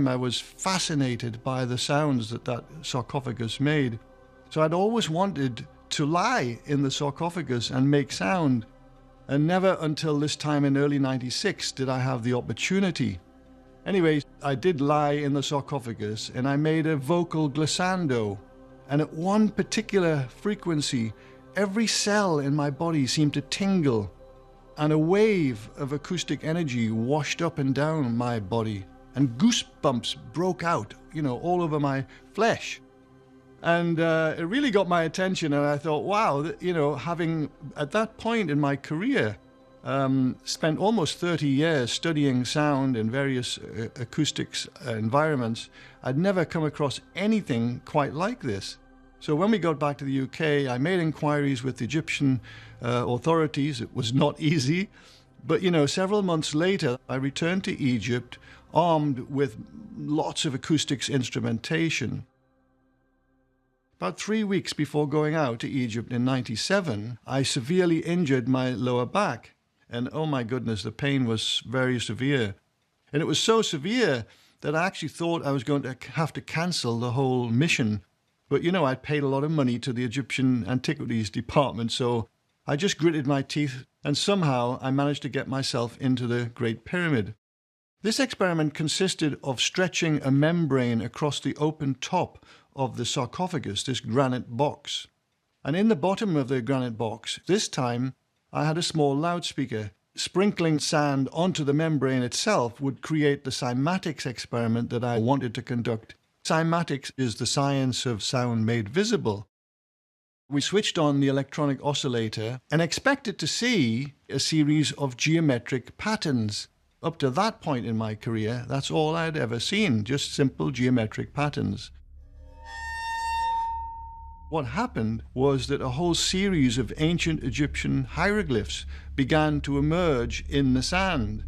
I was fascinated by the sounds that that sarcophagus made. So I'd always wanted to lie in the sarcophagus and make sound. And never until this time in early '96 did I have the opportunity. Anyway, I did lie in the sarcophagus and I made a vocal glissando. And at one particular frequency, every cell in my body seemed to tingle, and a wave of acoustic energy washed up and down my body, and goosebumps broke out, all over my flesh. And it really got my attention, and I thought, wow, having at that point in my career spent almost 30 years studying sound in various acoustics environments, I'd never come across anything quite like this. So when we got back to the UK, I made inquiries with the Egyptian authorities. It was not easy. But, several months later, I returned to Egypt armed with lots of acoustics instrumentation. About 3 weeks before going out to Egypt in '97, I severely injured my lower back. And oh my goodness, the pain was very severe. And it was so severe that I actually thought I was going to have to cancel the whole mission. But, I'd paid a lot of money to the Egyptian Antiquities Department, so I just gritted my teeth, and somehow I managed to get myself into the Great Pyramid. This experiment consisted of stretching a membrane across the open top of the sarcophagus, this granite box. And in the bottom of the granite box, this time, I had a small loudspeaker. Sprinkling sand onto the membrane itself would create the cymatics experiment that I wanted to conduct. Cymatics is the science of sound made visible. We switched on the electronic oscillator and expected to see a series of geometric patterns. Up to that point in my career, that's all I'd ever seen, just simple geometric patterns. What happened was that a whole series of ancient Egyptian hieroglyphs began to emerge in the sand.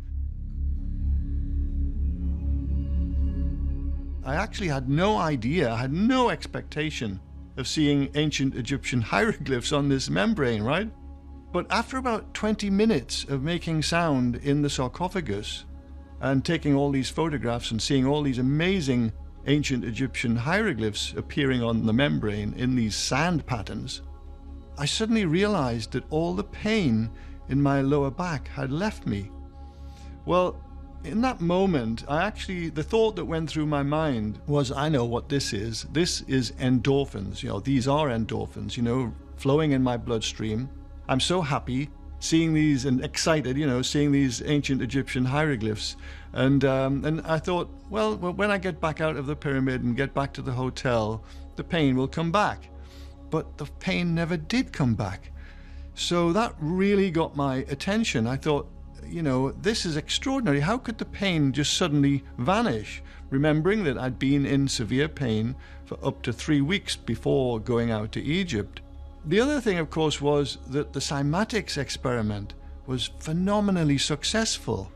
I actually had no idea, I had no expectation of seeing ancient Egyptian hieroglyphs on this membrane, right? But after about 20 minutes of making sound in the sarcophagus and taking all these photographs and seeing all these amazing ancient Egyptian hieroglyphs appearing on the membrane in these sand patterns, I suddenly realized that all the pain in my lower back had left me. Well, in that moment, the thought that went through my mind was, I know what this is. This is endorphins. These are endorphins, flowing in my bloodstream. I'm so happy seeing these and excited, seeing these ancient Egyptian hieroglyphs. And I thought, well, when I get back out of the pyramid and get back to the hotel, the pain will come back. But the pain never did come back. So that really got my attention. I thought, this is extraordinary. How could the pain just suddenly vanish? Remembering that I'd been in severe pain for up to 3 weeks before going out to Egypt. The other thing, of course, was that the cymatics experiment was phenomenally successful.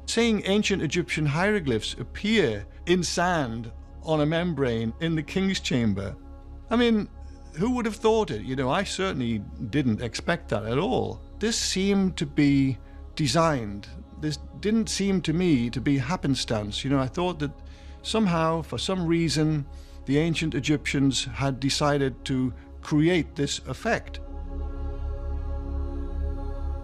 Seeing ancient Egyptian hieroglyphs appear in sand on a membrane in the king's chamber. I mean, who would have thought it? I certainly didn't expect that at all. This seemed to be designed. This didn't seem to me to be happenstance. I thought that somehow, for some reason, the ancient Egyptians had decided to create this effect.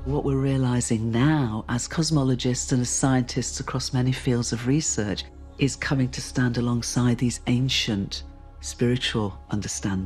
What we're realizing now as cosmologists and as scientists across many fields of research is coming to stand alongside these ancient spiritual understandings.